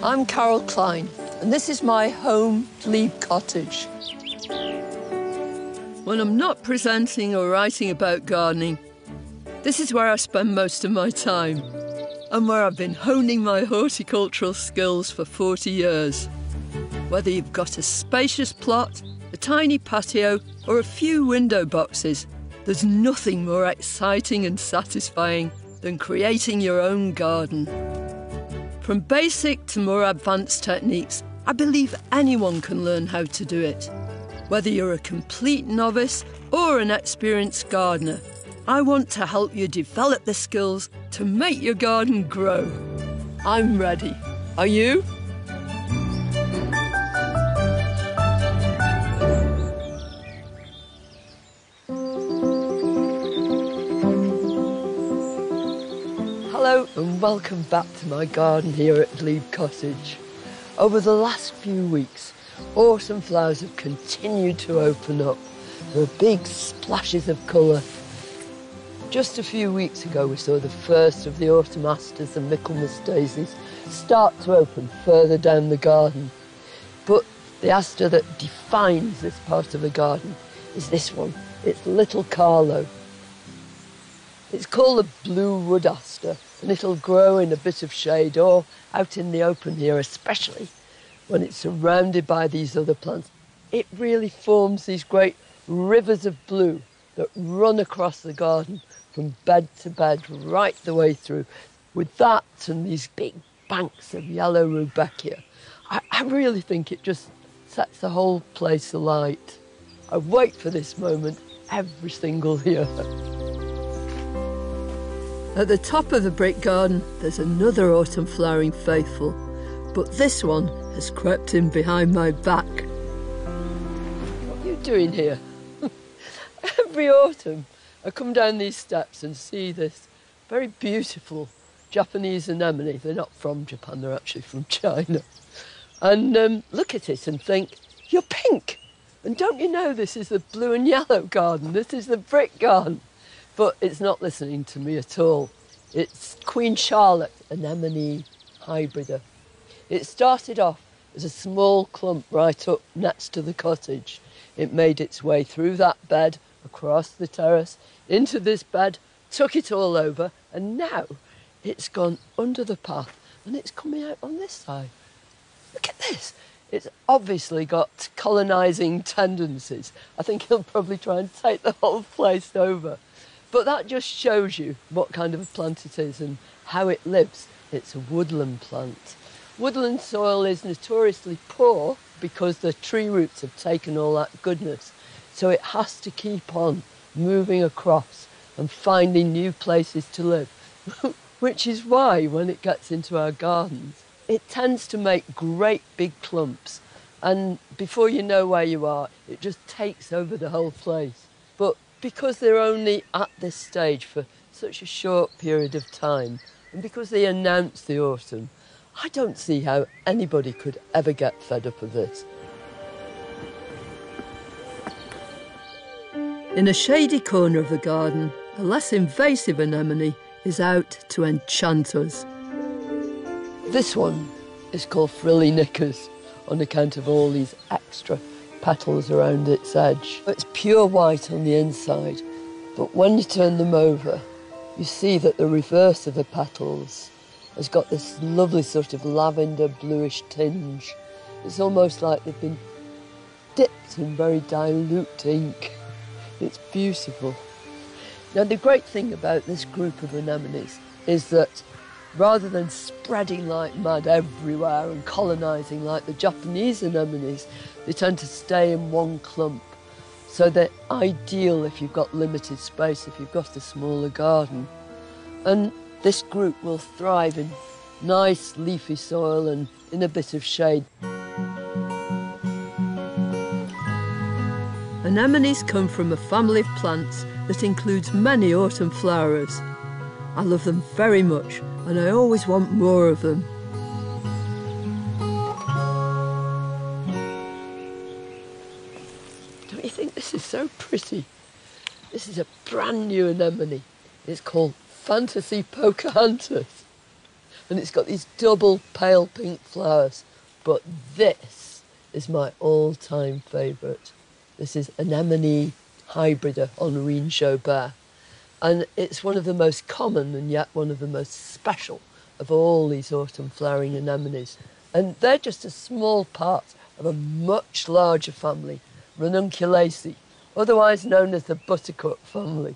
I'm Carol Klein, and this is my home, Glebe Cottage. When I'm not presenting or writing about gardening, this is where I spend most of my time, and where I've been honing my horticultural skills for 40 years. Whether you've got a spacious plot, a tiny patio, or a few window boxes, there's nothing more exciting and satisfying than creating your own garden. From basic to more advanced techniques, I believe anyone can learn how to do it. Whether you're a complete novice or an experienced gardener, I want to help you develop the skills to make your garden grow. I'm ready. Are you? Hello and welcome back to my garden here at Glebe Cottage. Over the last few weeks, autumn flowers have continued to open up. There are big splashes of colour. Just a few weeks ago we saw the first of the autumn asters and Michaelmas daisies start to open further down the garden. But the aster that defines this part of the garden is this one. It's Little Carlo. It's called the blue wood aster, and it'll grow in a bit of shade or out in the open here, especially when it's surrounded by these other plants. It really forms these great rivers of blue that run across the garden from bed to bed right the way through. With that and these big banks of yellow rudbeckia, I really think it just sets the whole place alight. I wait for this moment every single year. At the top of the brick garden, there's another autumn flowering faithful, but this one has crept in behind my back. What are you doing here? Every autumn, I come down these steps and see this very beautiful Japanese anemone. They're not from Japan, they're actually from China. And look at it and think, you're pink. And don't you know this is the blue and yellow garden? This is the brick garden. But it's not listening to me at all. It's Queen Charlotte anemone hybrida. It started off as a small clump right up next to the cottage. It made its way through that bed, across the terrace, into this bed, took it all over, and now it's gone under the path and it's coming out on this side. Look at this. It's obviously got colonising tendencies. I think he'll probably try and take the whole place over. But that just shows you what kind of a plant it is and how it lives. It's a woodland plant. Woodland soil is notoriously poor because the tree roots have taken all that goodness. So it has to keep on moving across and finding new places to live, which is why when it gets into our gardens, it tends to make great big clumps. And before you know where you are, it just takes over the whole place. But because they're only at this stage for such a short period of time, and because they announce the autumn, I don't see how anybody could ever get fed up of this. In a shady corner of the garden, a less invasive anemone is out to enchant us. This one is called Frilly Knickers on account of all these extra petals around its edge. It's pure white on the inside, but when you turn them over, you see that the reverse of the petals has got this lovely sort of lavender bluish tinge. It's almost like they've been dipped in very dilute ink. It's beautiful. Now the great thing about this group of anemones is that rather than spreading like mad everywhere and colonising like the Japanese anemones, they tend to stay in one clump. So they're ideal if you've got limited space, if you've got a smaller garden. And this group will thrive in nice leafy soil and in a bit of shade. Anemones come from a family of plants that includes many autumn flowers. I love them very much and I always want more of them. Don't you think this is so pretty? This is a brand new anemone. It's called fantasy Pocahontas. And it's got these double pale pink flowers. But this is my all-time favourite. This is Anemone hybrida Honorine Joubert. And it's one of the most common and yet one of the most special of all these autumn flowering anemones. And they're just a small part of a much larger family, Ranunculaceae, otherwise known as the buttercup family.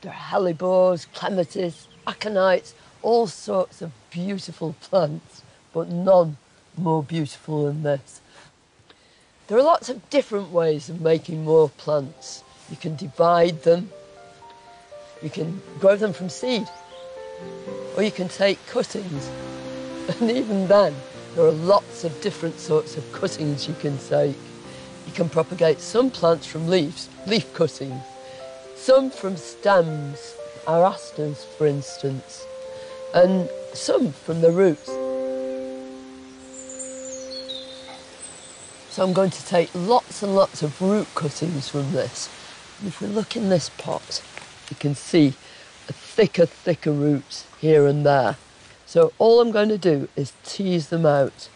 There are hellebores, clematis, aconites, all sorts of beautiful plants, but none more beautiful than this. There are lots of different ways of making more plants. You can divide them, you can grow them from seed, or you can take cuttings. And even then, there are lots of different sorts of cuttings you can take. You can propagate some plants from leaves, leaf cuttings, some from stems, our asters for instance, and some from the roots. So I'm going to take lots and lots of root cuttings from this. And if we look in this pot, you can see a thicker roots here and there. So all I'm going to do is tease them out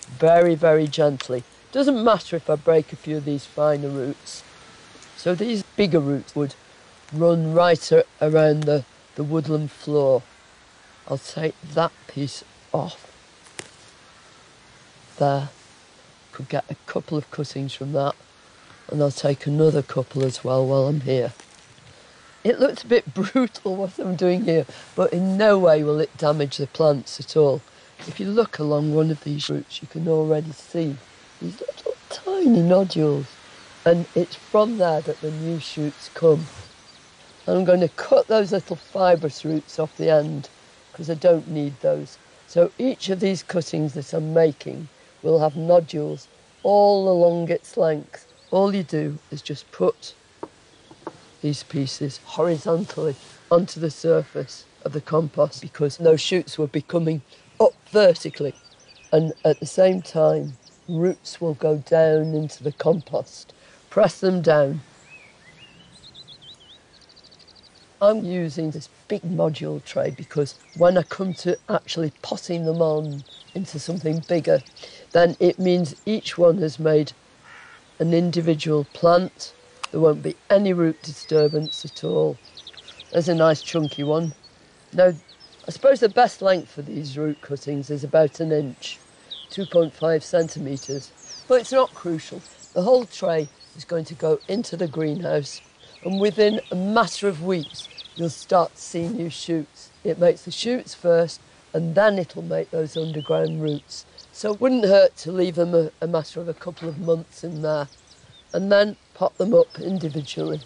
very, very gently. Doesn't matter if I break a few of these finer roots. So these bigger roots would run right around the woodland floor. I'll take that piece off. There. Could get a couple of cuttings from that. And I'll take another couple as well while I'm here. It looks a bit brutal what I'm doing here, but in no way will it damage the plants at all. If you look along one of these roots, you can already see these little tiny nodules. And it's from there that the new shoots come. And I'm going to cut those little fibrous roots off the end, because I don't need those. So each of these cuttings that I'm making will have nodules all along its length. All you do is just put these pieces horizontally onto the surface of the compost, because those shoots will be coming up vertically, and at the same time roots will go down into the compost. Press them down. I'm using this big module tray because when I come to actually potting them on into something bigger, then it means each one has made an individual plant. There won't be any root disturbance at all. There's a nice chunky one. Now, I suppose the best length for these root cuttings is about 1 inch, 2.5 centimetres, but it's not crucial. The whole tray is going to go into the greenhouse, and within a matter of weeks, you'll start to see new shoots. It makes the shoots first, and then it'll make those underground roots. So it wouldn't hurt to leave them a matter of a couple of months in there, and then pot them up individually.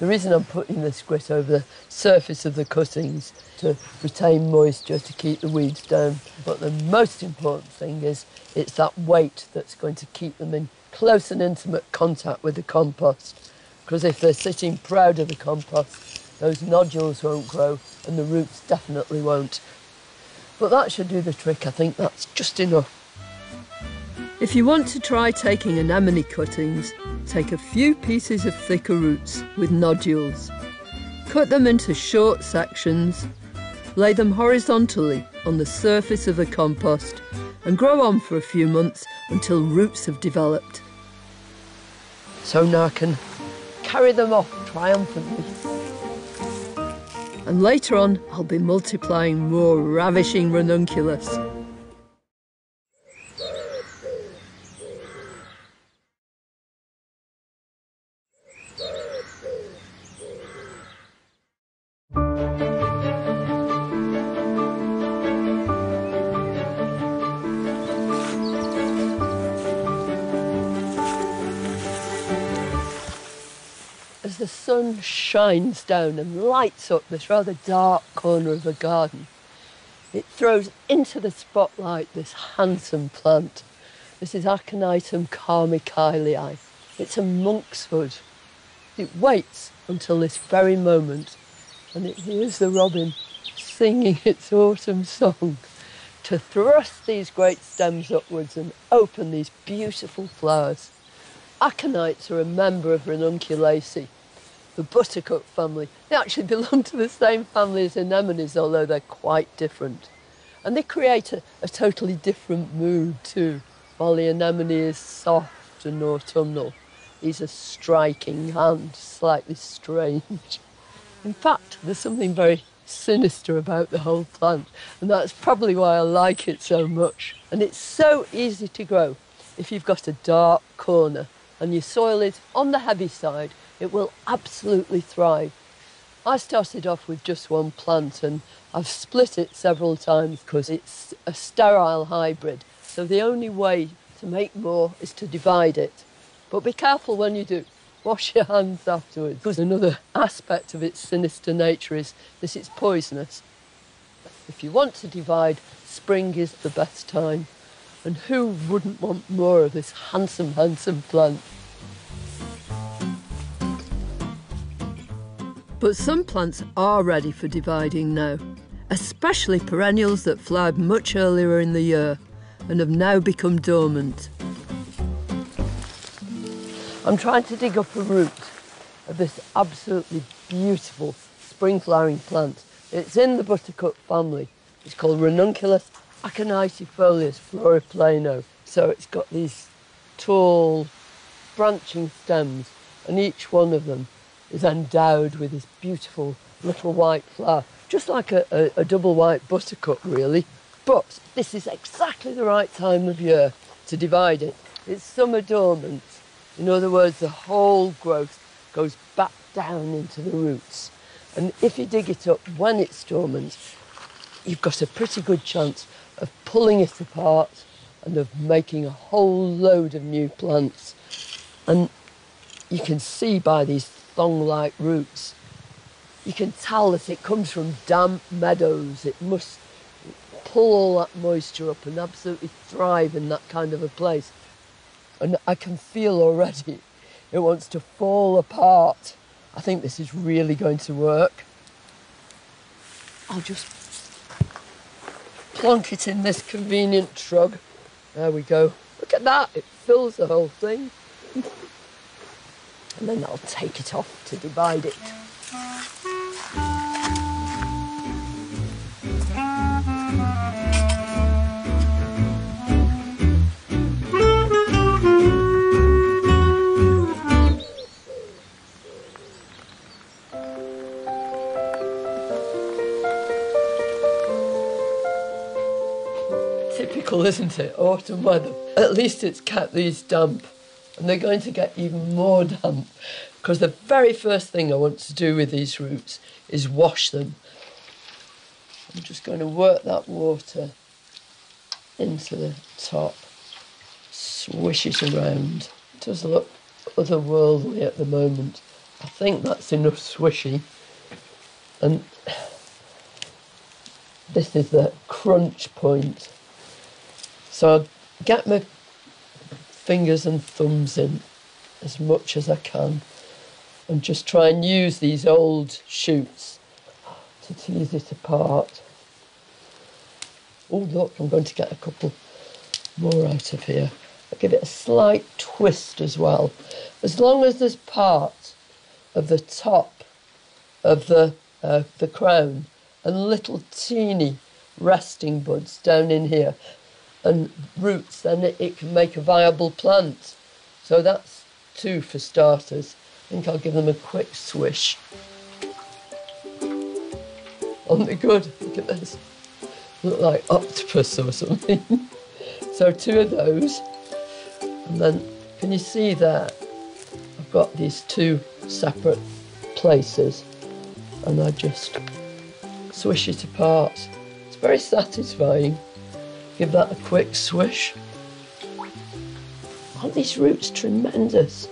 The reason I'm putting this grit over the surface of the cuttings to retain moisture, to keep the weeds down. But the most important thing is it's that weight that's going to keep them in close and intimate contact with the compost. Because if they're sitting proud of the compost, those nodules won't grow and the roots definitely won't. But that should do the trick. I think that's just enough. If you want to try taking anemone cuttings, take a few pieces of thicker roots with nodules. Cut them into short sections, lay them horizontally on the surface of the compost and grow on for a few months until roots have developed. So now I can carry them off triumphantly. And later on, I'll be multiplying more ravishing ranunculus. As the sun shines down and lights up this rather dark corner of the garden, it throws into the spotlight this handsome plant. This is Aconitum carmichaelii. It's a monkshood. It waits until this very moment, and it hears the robin singing its autumn song to thrust these great stems upwards and open these beautiful flowers. Aconites are a member of Ranunculaceae, the buttercup family. They actually belong to the same family as anemones, although they're quite different. And they create a totally different mood too. While the anemone is soft and autumnal, these are striking and slightly strange. In fact, there's something very sinister about the whole plant, and that's probably why I like it so much. And it's so easy to grow. If you've got a dark corner and your soil is on the heavy side, it will absolutely thrive. I started off with just one plant and I've split it several times because it's a sterile hybrid. So the only way to make more is to divide it. But be careful when you do. Wash your hands afterwards. Because another aspect of its sinister nature is that it's poisonous. If you want to divide, spring is the best time. And who wouldn't want more of this handsome, handsome plant? But some plants are ready for dividing now, especially perennials that flowered much earlier in the year and have now become dormant. I'm trying to dig up a root of this absolutely beautiful spring flowering plant. It's in the buttercup family. It's called Ranunculus aconitefolius floriplano. So it's got these tall branching stems, and each one of them is endowed with this beautiful little white flower, just like a double white buttercup really. But this is exactly the right time of year to divide it. It's summer dormant. In other words, the whole growth goes back down into the roots. And if you dig it up when it's dormant, you've got a pretty good chance of pulling it apart and of making a whole load of new plants. And you can see by these thong-like roots, you can tell that it comes from damp meadows. It must pull all that moisture up and absolutely thrive in that kind of a place. And I can feel already it wants to fall apart. I think this is really going to work. I'll just plonk it in this convenient shrub. There we go. Look at that, it fills the whole thing. And then I'll take it off to divide it. Typical, isn't it? Autumn weather. At least it's kept these damp. And they're going to get even more damp because the very first thing I want to do with these roots is wash them. I'm just going to work that water into the top, swish it around. It does look otherworldly at the moment. I think that's enough swishing. And this is the crunch point. So I'll get my fingers and thumbs in as much as I can and just try and use these old shoots to tease it apart. Oh look, I'm going to get a couple more out of here. I'll give it a slight twist as well. As long as there's part of the top of the crown and little teeny resting buds down in here and roots, then it can make a viable plant. So that's two for starters. I think I'll give them a quick swish. Aren't they good? Look at this. Look like octopus or something. So two of those. And then, can you see there? I've got these two separate places and I just swish it apart. It's very satisfying. Give that a quick swish. Aren't these roots tremendous?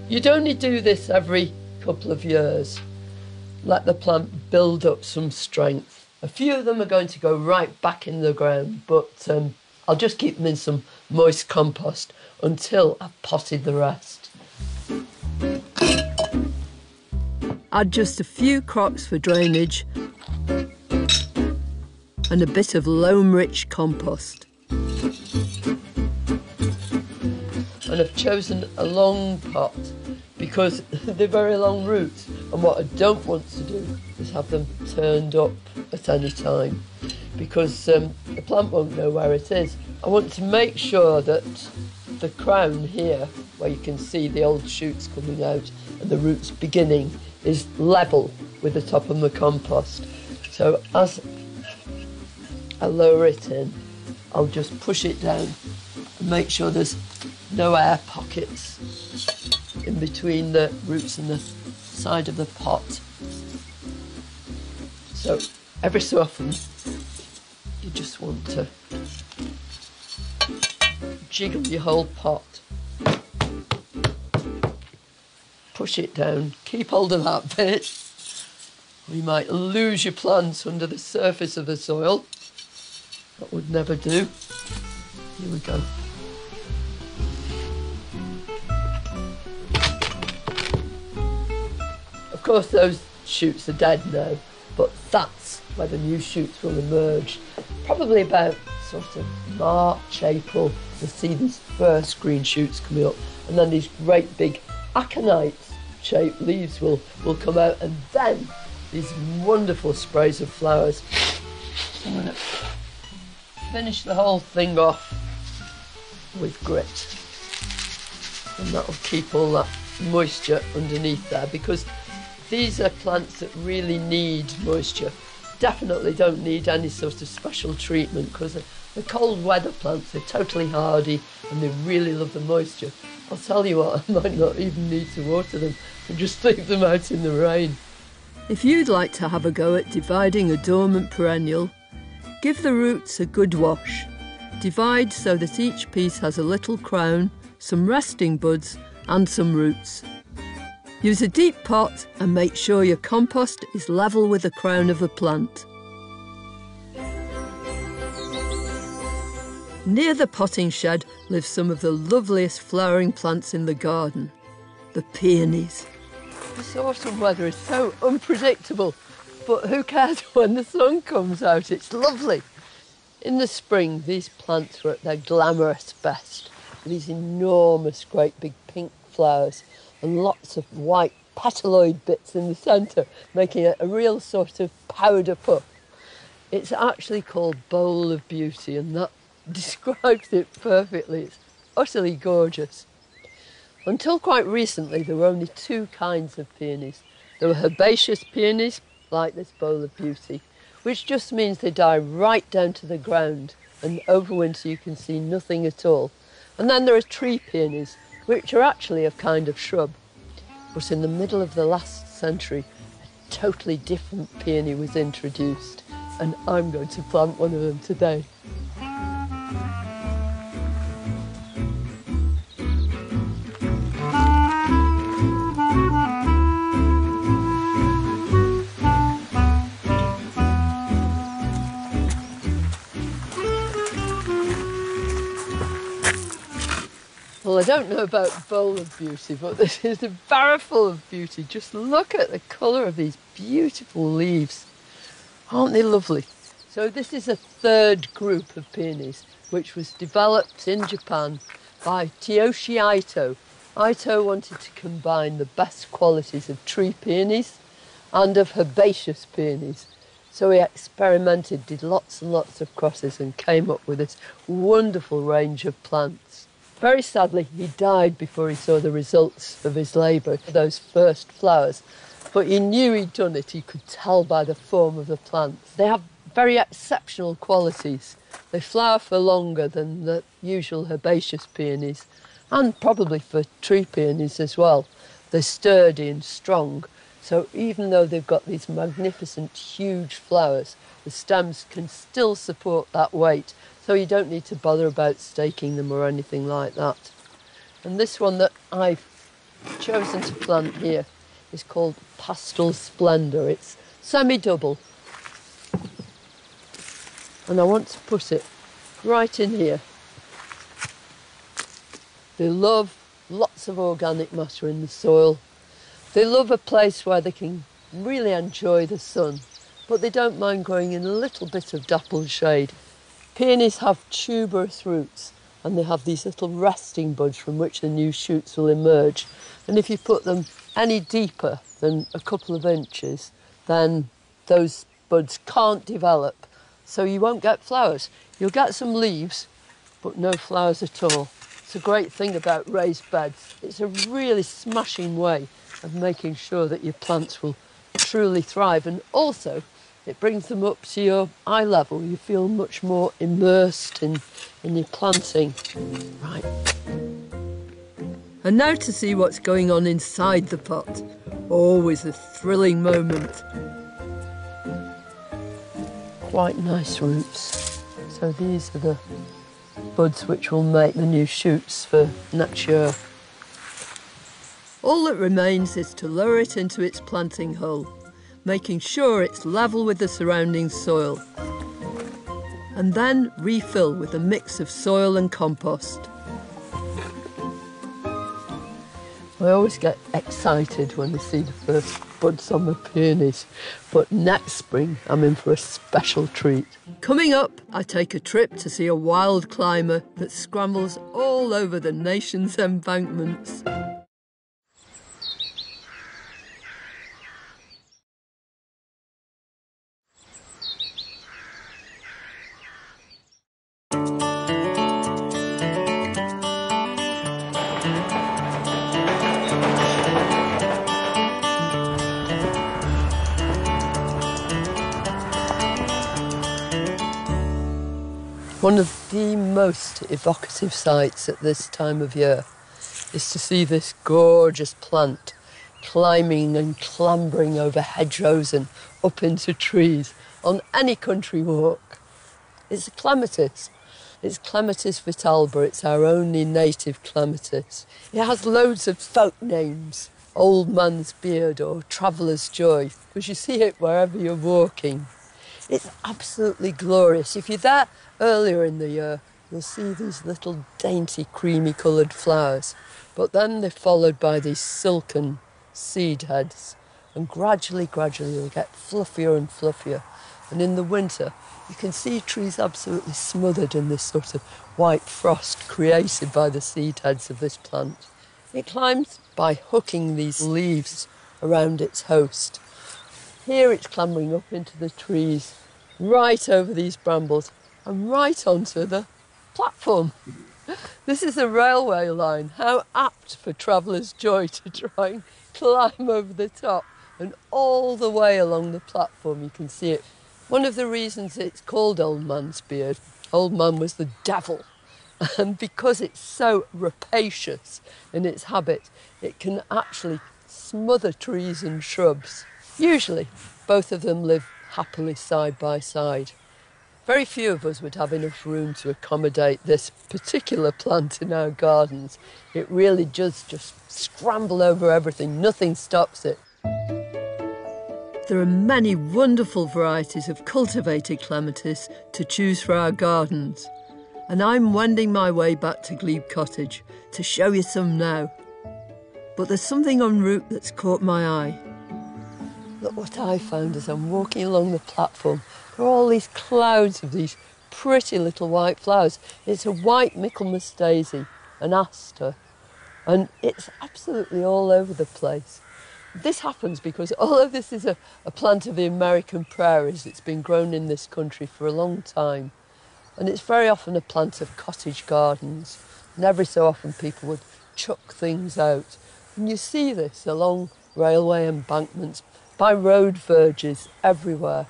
You'd only do this every couple of years. Let the plant build up some strength. A few of them are going to go right back in the ground, but I'll just keep them in some moist compost until I've potted the rest. Add just a few crops for drainage and a bit of loam-rich compost. and I've chosen a long pot because they're very long roots, and what I don't want to do is have them turned up at any time because the plant won't know where it is. I want to make sure that the crown here, where you can see the old shoots coming out and the roots beginning, is level with the top of my compost. So as I lower it in, I'll just push it down and make sure there's no air pockets in between the roots and the side of the pot. So every so often you just want to jiggle your whole pot, push it down, keep hold of that bit, or you might lose your plants under the surface of the soil. That would never do. Here we go. Of course those shoots are dead now, but that's where the new shoots will emerge. Probably about sort of March, April, to see these first green shoots coming up, and then these great big aconite shaped leaves will come out, and then these wonderful sprays of flowers. I'm going to finish the whole thing off with grit, and that'll keep all that moisture underneath there, because these are plants that really need moisture. Definitely don't need any sort of special treatment, because the cold weather plants are totally hardy and they really love the moisture. I'll tell you what, I might not even need to water them and just leave them out in the rain. If you'd like to have a go at dividing a dormant perennial, give the roots a good wash. Divide so that each piece has a little crown, some resting buds and some roots. Use a deep pot and make sure your compost is level with the crown of the plant. Near the potting shed live some of the loveliest flowering plants in the garden, the peonies. This autumn weather is so unpredictable, but who cares when the sun comes out? It's lovely. In the spring, these plants were at their glamorous best. These enormous, great big pink flowers and lots of white petaloid bits in the centre, making it a real sort of powder puff. It's actually called Bowl of Beauty, and that describes it perfectly. It's utterly gorgeous. Until quite recently, there were only two kinds of peonies. There were herbaceous peonies, like this Bowl of Beauty, which just means they die right down to the ground, and over winter you can see nothing at all. And then there are tree peonies, which are actually a kind of shrub. But in the middle of the last century, a totally different peony was introduced, and I'm going to plant one of them today. Well, I don't know about Bowl of Beauty, but this is a barrow full of beauty. Just look at the colour of these beautiful leaves. Aren't they lovely? So this is a third group of peonies, which was developed in Japan by Tyoshi Ito. Ito wanted to combine the best qualities of tree peonies and of herbaceous peonies. So he experimented, did lots and lots of crosses, and came up with this wonderful range of plants. Very sadly, he died before he saw the results of his labour, those first flowers. But he knew he'd done it. He could tell by the form of the plants. They have very exceptional qualities. They flower for longer than the usual herbaceous peonies, and probably for tree peonies as well. They're sturdy and strong. So even though they've got these magnificent, huge flowers, the stems can still support that weight. So you don't need to bother about staking them or anything like that. And this one that I've chosen to plant here is called Pastel Splendour. It's semi-double. And I want to put it right in here. They love lots of organic matter in the soil. They love a place where they can really enjoy the sun, but they don't mind growing in a little bit of dappled shade. Peonies have tuberous roots, and they have these little resting buds from which the new shoots will emerge. And if you put them any deeper than a couple of inches, then those buds can't develop, so you won't get flowers. You'll get some leaves, but no flowers at all. It's a great thing about raised beds. It's a really smashing way of making sure that your plants will truly thrive, and also it brings them up to your eye level. You feel much more immersed in your planting. Right. And now to see what's going on inside the pot. Always a thrilling moment. Quite nice roots. So these are the buds which will make the new shoots for next year. All that remains is to lower it into its planting hole, making sure it's level with the surrounding soil. And then refill with a mix of soil and compost. I always get excited when I see the first buds on the peonies, but next spring I'm in for a special treat. Coming up, I take a trip to see a wild climber that scrambles all over the nation's embankments. One of the most evocative sights at this time of year is to see this gorgeous plant climbing and clambering over hedgerows and up into trees on any country walk. It's a clematis. It's Clematis vitalba. It's our only native clematis. It has loads of folk names, Old Man's Beard or Traveller's Joy, because you see it wherever you're walking. It's absolutely glorious. If you're there earlier in the year, you'll see these little dainty creamy coloured flowers, but then they're followed by these silken seed heads, and gradually they get fluffier and fluffier. And in the winter, you can see trees absolutely smothered in this sort of white frost created by the seed heads of this plant. It climbs by hooking these leaves around its host. Here it's clambering up into the trees, right over these brambles and right onto the platform. This is a railway line. How apt for Traveller's Joy to try and climb over the top, and all the way along the platform you can see it. One of the reasons it's called Old Man's Beard, Old Man was the devil, and because it's so rapacious in its habit, it can actually smother trees and shrubs. Usually, both of them live happily side by side. Very few of us would have enough room to accommodate this particular plant in our gardens. It really does just scramble over everything. Nothing stops it. There are many wonderful varieties of cultivated clematis to choose for our gardens, and I'm wending my way back to Glebe Cottage to show you some now. But there's something en route that's caught my eye. Look what I found as I'm walking along the platform. There are all these clouds of these pretty little white flowers. It's a white Michaelmas daisy, an aster, and it's absolutely all over the place. This happens because although this is a plant of the American prairies, it's been grown in this country for a long time, and it's very often a plant of cottage gardens, and every so often people would chuck things out. And you see this along railway embankments, by road verges, everywhere.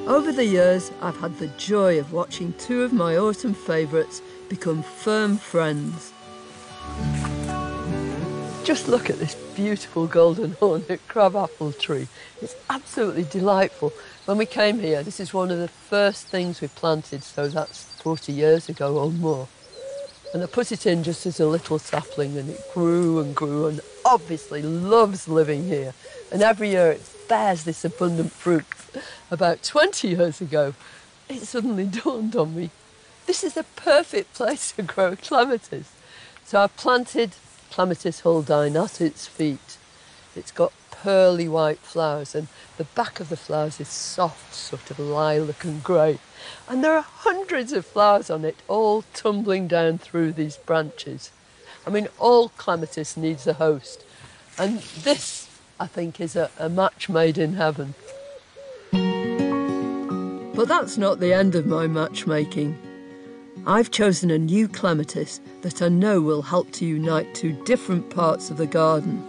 Over the years, I've had the joy of watching two of my autumn favourites become firm friends. Just look at this beautiful golden hornet crabapple tree. It's absolutely delightful. When we came here, this is one of the first things we planted, so that's 40 years ago or more. And I put it in just as a little sapling, and it grew and obviously loves living here. And every year it bears this abundant fruit. About 20 years ago, it suddenly dawned on me, this is the perfect place to grow clematis. So I planted Clematis huldine at its feet. It's got pearly white flowers, and the back of the flowers is soft, sort of lilac and grey. And there are hundreds of flowers on it, all tumbling down through these branches. I mean, all clematis needs a host. And this, I think, is a match made in heaven. But that's not the end of my matchmaking. I've chosen a new clematis that I know will help to unite two different parts of the garden.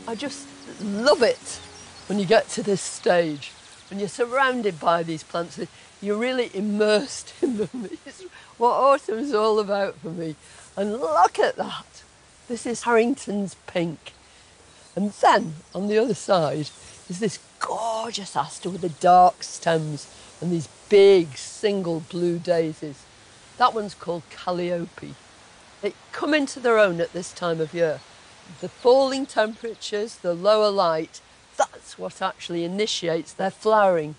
I just love it when you get to this stage, when you're surrounded by these plants, you're really immersed in them. It's what autumn's all about for me. And look at that. This is Harrington's pink. And then on the other side is this gorgeous aster with the dark stems and these big single blue daisies. That one's called Calliope. They come into their own at this time of year. The falling temperatures, the lower light, that's what actually initiates their flowering.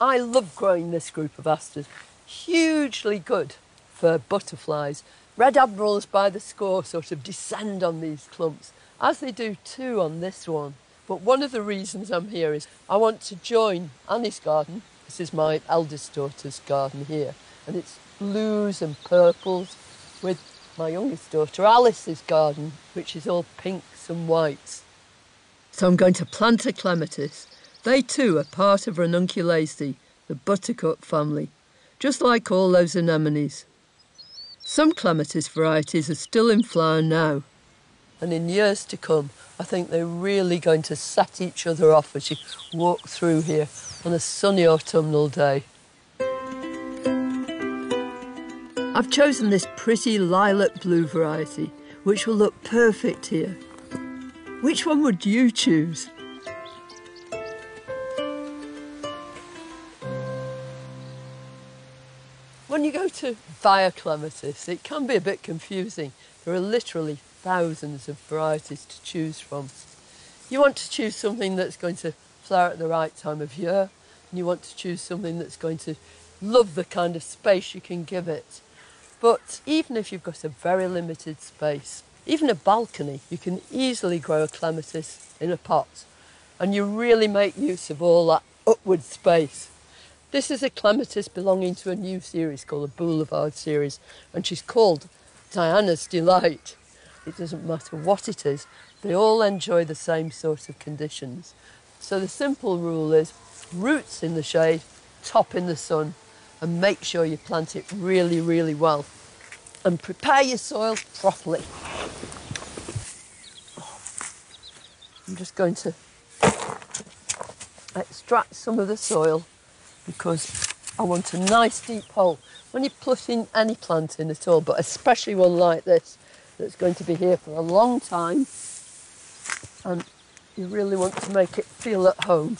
I love growing this group of asters. Hugely good for butterflies. Red admirals by the score sort of descend on these clumps, as they do too on this one. But one of the reasons I'm here is I want to join Annie's garden. This is my eldest daughter's garden here, and it's blues and purples, with my youngest daughter Alice's garden, which is all pinks and whites. So I'm going to plant a clematis. They too are part of Ranunculaceae, the buttercup family, just like all those anemones. Some clematis varieties are still in flower now. And in years to come, I think they're really going to set each other off as you walk through here on a sunny autumnal day. I've chosen this pretty lilac blue variety, which will look perfect here. Which one would you choose? When you go to buy a clematis, it can be a bit confusing. There are literally thousands of varieties to choose from. You want to choose something that's going to flower at the right time of year, and you want to choose something that's going to love the kind of space you can give it. But even if you've got a very limited space, even a balcony, you can easily grow a clematis in a pot, and you really make use of all that upward space. This is a clematis belonging to a new series called the Boulevard series, and she's called Diana's Delight. It doesn't matter what it is, they all enjoy the same sort of conditions. So the simple rule is roots in the shade, top in the sun, and make sure you plant it really, really well. And prepare your soil properly. I'm just going to extract some of the soil because I want a nice deep hole. When you're putting any plant in at all, but especially one like this, that's going to be here for a long time, and you really want to make it feel at home,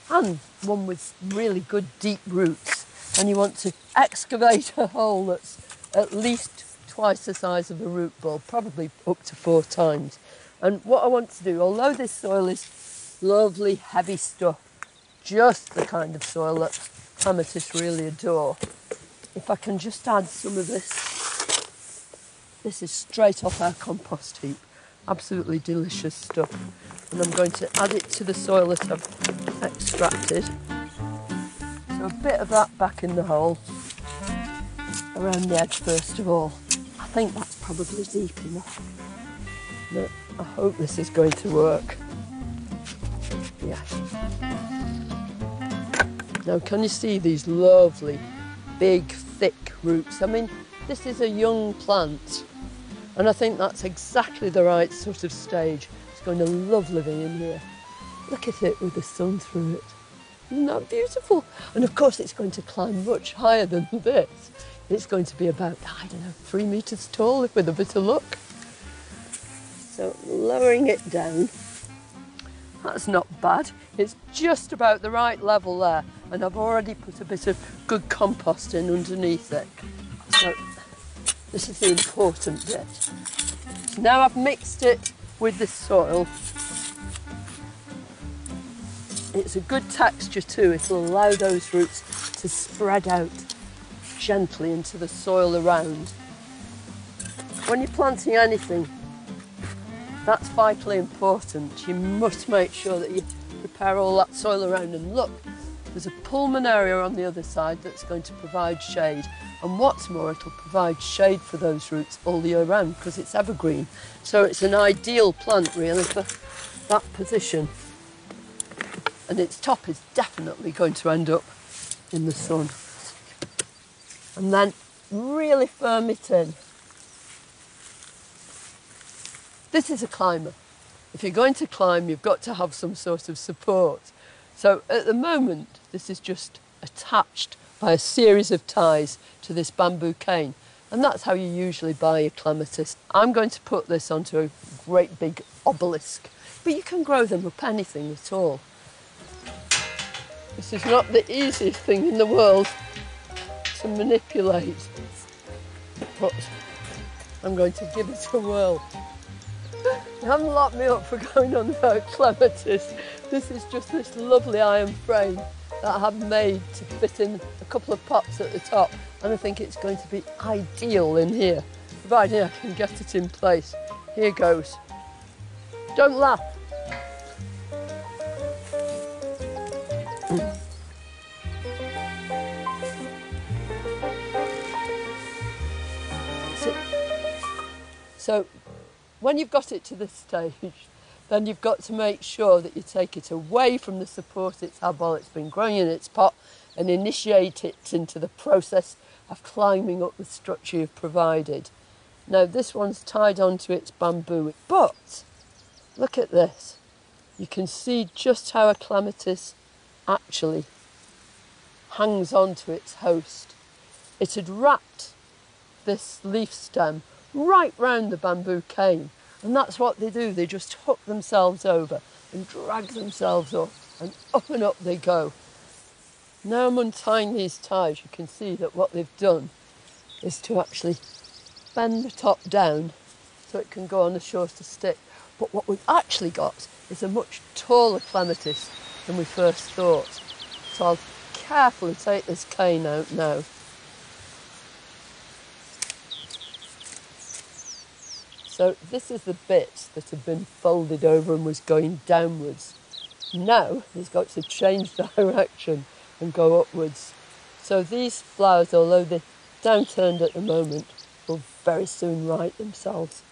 and one with really good deep roots, and you want to excavate a hole that's at least twice the size of a root ball, probably up to 4 times. And what I want to do, although this soil is lovely heavy stuff, just the kind of soil that clematis really adore, if I can just add some of this. This is straight off our compost heap, absolutely delicious stuff. And I'm going to add it to the soil that I've extracted. So a bit of that back in the hole, around the edge first of all. I think that's probably deep enough. No, I hope this is going to work. Yeah. Now can you see these lovely, big, thick roots? I mean, this is a young plant, and I think that's exactly the right sort of stage. It's going to love living in here. Look at it with the sun through it. Isn't that beautiful? And of course it's going to climb much higher than this. It's going to be about, I don't know, 3 metres tall with a bit of luck. So lowering it down, that's not bad. It's just about the right level there, and I've already put a bit of good compost in underneath it. So this is the important bit. So now I've mixed it with the soil. It's a good texture too. It'll allow those roots to spread out gently into the soil around. when you're planting anything, that's vitally important. You must make sure that you prepare all that soil around. And look, there's a pulmon area on the other side that's going to provide shade. And what's more, it'll provide shade for those roots all the year round because it's evergreen. So it's an ideal plant really for that position. And its top is definitely going to end up in the sun. And then really firm it in. This is a climber. If you're going to climb, you've got to have some sort of support. So at the moment, this is just attached by a series of ties to this bamboo cane. And that's how you usually buy your clematis. I'm going to put this onto a great big obelisk, but you can grow them up anything at all. This is not the easiest thing in the world to manipulate, but I'm going to give it a whirl. You haven't locked me up for going on about clematis. This is just this lovely iron frame that I have made to fit in a couple of pots at the top, and I think it's going to be ideal in here, providing I can get it in place. Here goes. Don't laugh. So when you've got it to this stage, then you've got to make sure that you take it away from the support it's had while it's been growing in its pot and initiate it into the process of climbing up the structure you've provided. Now this one's tied onto its bamboo, but look at this. You can see just how a clematis actually hangs onto its host. It had wrapped this leaf stem right round the bamboo cane, and that's what they do. They just hook themselves over and drag themselves up, and up they go. Now I'm untying these ties, you can see that what they've done is to actually bend the top down so it can go on a shorter stick. But what we've actually got is a much taller clematis than we first thought. So I'll carefully take this cane out now. So this is the bit that had been folded over and was going downwards. Now it's got to change direction and go upwards. So these flowers, although they're downturned at the moment, will very soon right themselves.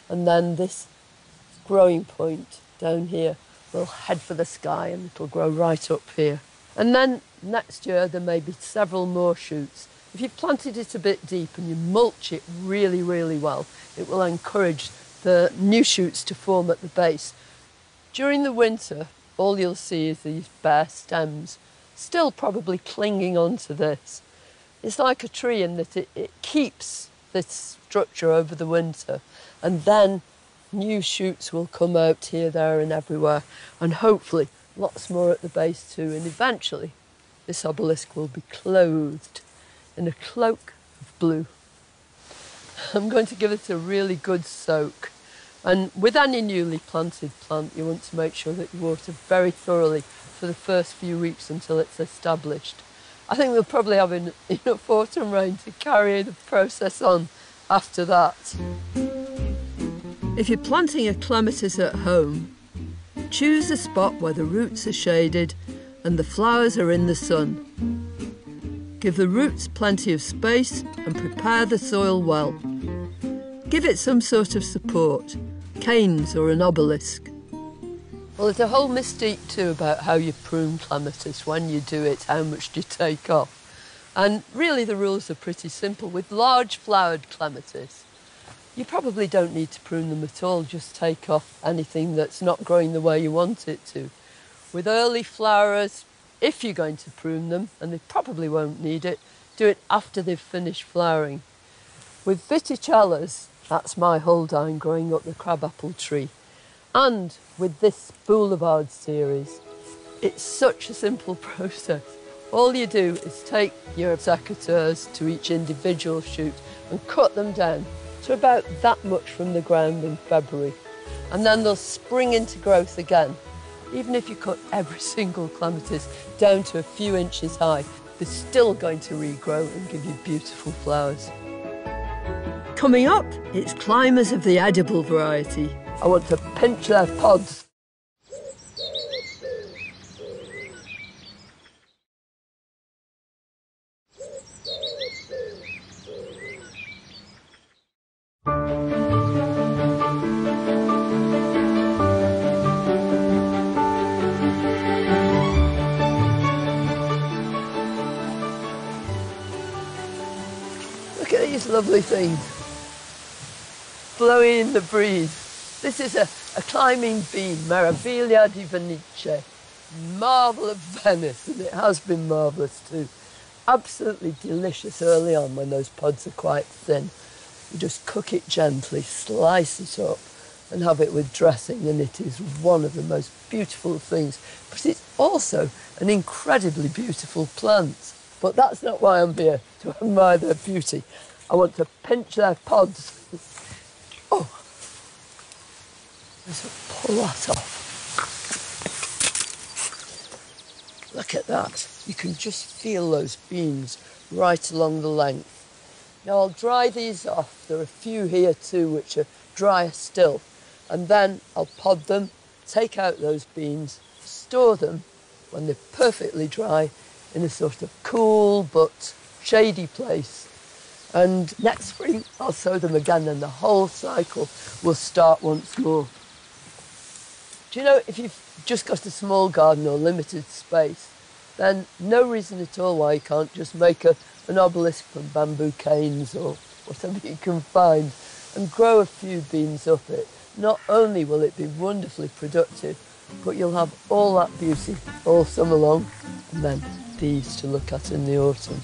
And then this growing point down here will head for the sky and it'll grow right up here. And then next year there may be several more shoots. If you've planted it a bit deep and you mulch it really, really well, it will encourage the new shoots to form at the base. During the winter, all you'll see is these bare stems, still probably clinging onto this. It's like a tree in that it keeps this structure over the winter, and then new shoots will come out here, there and everywhere, and hopefully lots more at the base too, and eventually this obelisk will be clothed in a cloak of blue. I'm going to give it a really good soak, and with any newly planted plant you want to make sure that you water very thoroughly for the first few weeks until it's established. I think we'll probably have enough autumn rain to carry the process on after that. If you're planting a clematis at home, choose a spot where the roots are shaded and the flowers are in the sun. Give the roots plenty of space and prepare the soil well. Give it some sort of support, canes or an obelisk. Well, there's a whole mystique too about how you prune clematis, when you do it, how much do you take off. And really the rules are pretty simple. With large flowered clematis, you probably don't need to prune them at all, just take off anything that's not growing the way you want it to. With early flowers, if you're going to prune them, and they probably won't need it, do it after they've finished flowering. With viticellas, that's my Huldine growing up the crabapple tree, and with this boulevard series, it's such a simple process. All you do is take your secateurs to each individual shoot and cut them down to about that much from the ground in February, and then they'll spring into growth again. Even if you cut every single clematis down to a few inches high, they're still going to regrow and give you beautiful flowers. Coming up, it's climbers of the edible variety. I want to pinch their pods. Look at these lovely things, blowing in the breeze. This is a climbing bean, Meraviglia di Venice, marvel of Venice, and it has been marvellous too. Absolutely delicious early on when those pods are quite thin. You just cook it gently, slice it up and have it with dressing, and it is one of the most beautiful things. But it's also an incredibly beautiful plant. But that's not why I'm here, to admire their beauty. I want to pinch their pods. Oh, let's pull that off. Look at that. You can just feel those beans right along the length. Now I'll dry these off. There are a few here too which are drier still. And then I'll pod them, take out those beans, store them when they're perfectly dry in a sort of cool but shady place. And next spring I'll sow them again and the whole cycle will start once more. Do you know, if you've just got a small garden or limited space, then no reason at all why you can't just make an obelisk from bamboo canes or whatever you can find and grow a few beans up it. Not only will it be wonderfully productive, but you'll have all that beauty all summer long, and then these to look at in the autumn.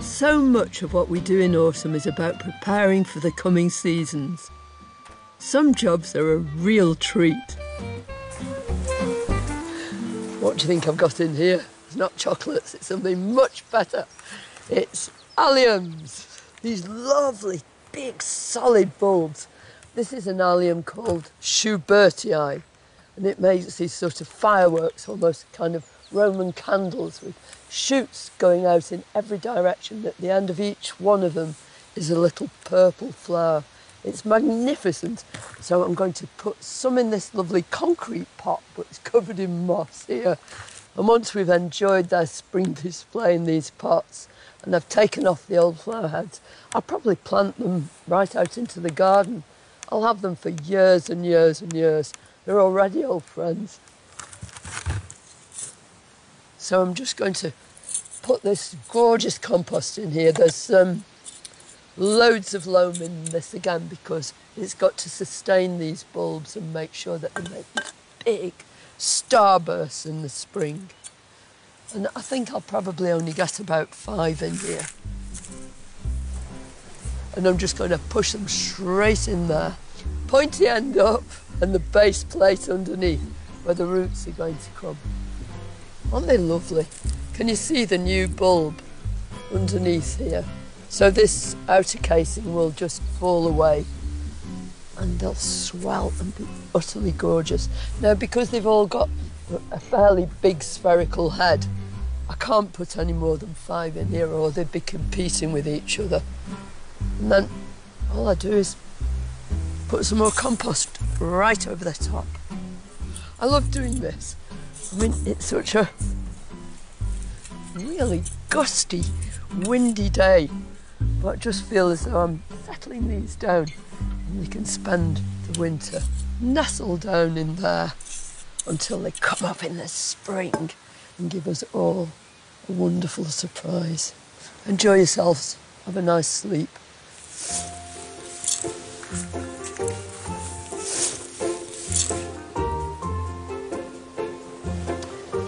So much of what we do in autumn is about preparing for the coming seasons. Some jobs are a real treat. What do you think I've got in here? It's not chocolates, it's something much better. It's alliums, these lovely big solid bulbs. This is an allium called Schubertii, and it makes these sort of fireworks, almost kind of Roman candles with shoots going out in every direction. At the end of each one of them is a little purple flower. It's magnificent. So I'm going to put some in this lovely concrete pot, but it's covered in moss here. And once we've enjoyed their spring display in these pots, and I've taken off the old flower heads, I'll probably plant them right out into the garden. I'll have them for years and years and years. They're already old friends. So I'm just going to put this gorgeous compost in here. There's loads of loam in this again because it's got to sustain these bulbs and make sure that they make these big starbursts in the spring. And I think I'll probably only get about 5 in here. And I'm just going to push them straight in there. Pointy end up and the base plate underneath where the roots are going to come. Aren't they lovely? Can you see the new bulb underneath here? So this outer casing will just fall away and they'll swell and be utterly gorgeous. Now, because they've all got a fairly big spherical head, I can't put any more than 5 in here or they'd be competing with each other. And then all I do is put some more compost right over the top. I love doing this. I mean, it's such a really gusty, windy day, but I just feel as though I'm settling these down and they can spend the winter nestled down in there until they come up in the spring and give us all a wonderful surprise. Enjoy yourselves. Have a nice sleep.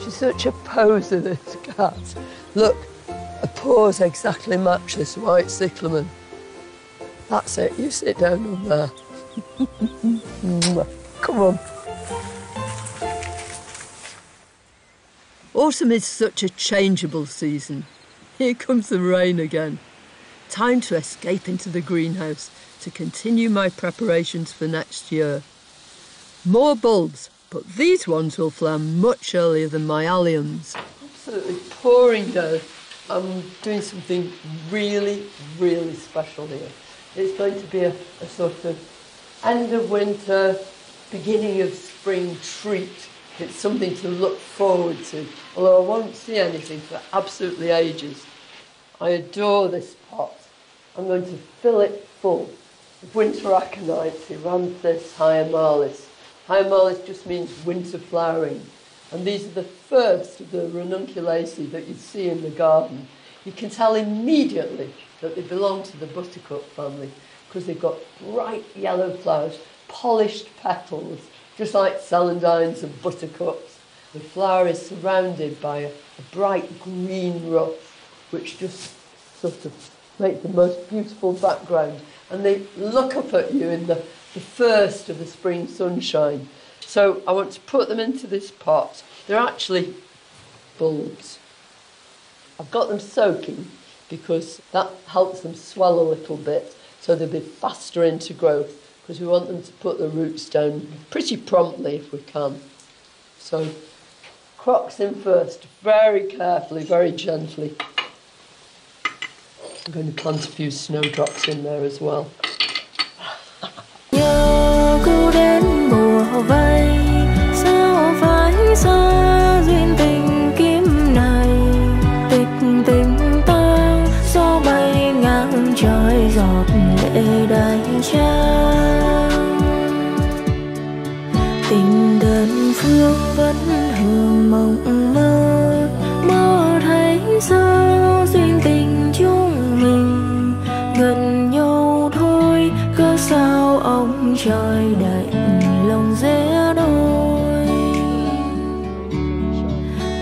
She's such a poser, this cat. Look, her paws exactly match this white cyclamen. That's it, you sit down on there. Come on. Autumn is such a changeable season. Here comes the rain again. Time to escape into the greenhouse to continue my preparations for next year. More bulbs, but these ones will flower much earlier than my alliums. Absolutely pouring down. I'm doing something really, really special here. It's going to be a sort of end of winter, beginning of spring treat. It's something to look forward to, although I won't see anything for absolutely ages. I adore this pot. I'm going to fill it full of winter aconites, Eranthis hyemalis. Hyemalis just means winter flowering. And these are the first of the ranunculaceae that you see in the garden. You can tell immediately that they belong to the buttercup family because they've got bright yellow flowers, polished petals, just like celandines and buttercups. The flower is surrounded by a bright green ruff, which just sort of makes the most beautiful background. And they look up at you in the first of the spring sunshine. So I want to put them into this pot. They're actually bulbs. I've got them soaking because that helps them swell a little bit so they'll be faster into growth, because we want them to put the roots down pretty promptly if we can. So crocks in first, very carefully, very gently. I'm going to plant a few snowdrops in there as well. Nhớ cứ đến mùa vây, sao phải xa duyên tình kiếm này. Tịch tình ta gió bay ngang trời, giọt lệ đầy trang. Tình đơn phương vẫn hương mộng mơ, mơ thấy sao duyên tình chúng mình gần nhau thôi. Cớ sao ông trời đành lòng rẽ đôi.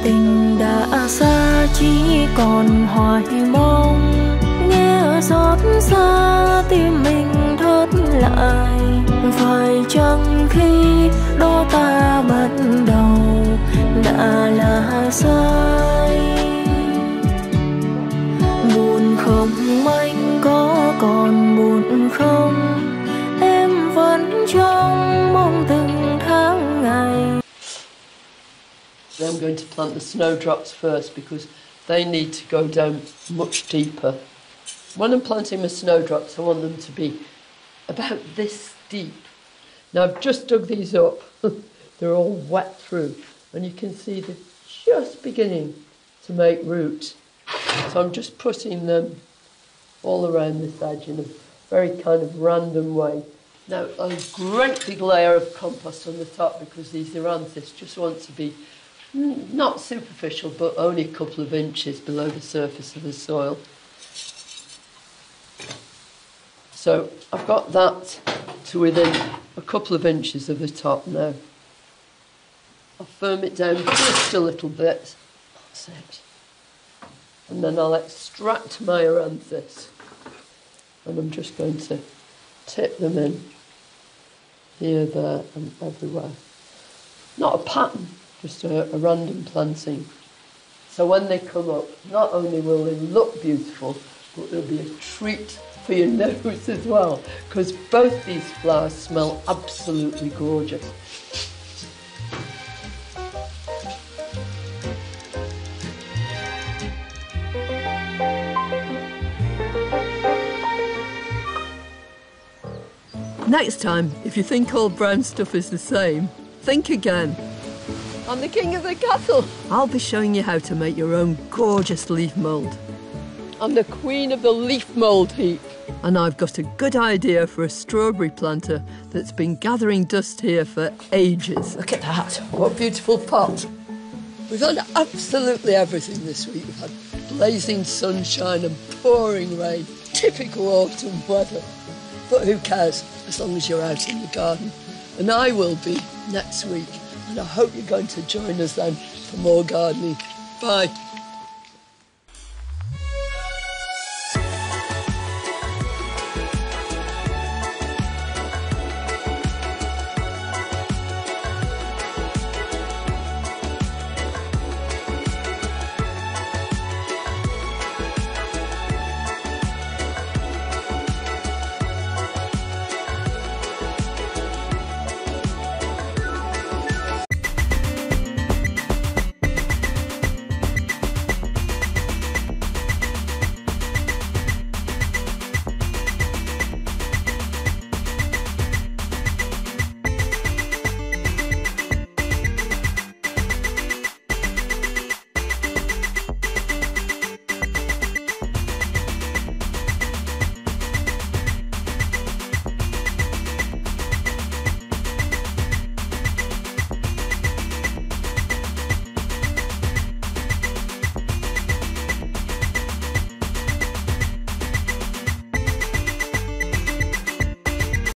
Tình đã xa chỉ còn hoài mong, nghe xót xa tim mình thất lại. Phải chăng khi đó ta bắt đầu đã là sai? Buồn không anh có còn buồn không? Em vẫn trong mong từng tháng ngày. I'm going to plant the snowdrops first because they need to go down much deeper. When I'm planting my snowdrops, I want them to be about this deep. Now I've just dug these up. They're all wet through, and you can see they're just beginning to make roots. So I'm just putting them all around this edge in a very kind of random way. Now a great big layer of compost on the top because these Eranthis just want to be not superficial but only a couple of inches below the surface of the soil. So I've got that to within a couple of inches of the top now. I'll firm it down just a little bit. That's it. And then I'll extract my Eranthis. And I'm just going to tip them in here, there and everywhere. Not a pattern, just a random planting. So when they come up, not only will they look beautiful, but they'll be a treat for your nose as well, because both these flowers smell absolutely gorgeous. Next time, if you think all brown stuff is the same, think again. I'm the king of the castle. I'll be showing you how to make your own gorgeous leaf mould. I'm the queen of the leaf mould heap. And I've got a good idea for a strawberry planter that's been gathering dust here for ages. Look at that, what a beautiful pot. We've had absolutely everything this week. We've had blazing sunshine and pouring rain, typical autumn weather. But who cares, as long as you're out in the garden. And I will be next week. And I hope you're going to join us then for more gardening. Bye.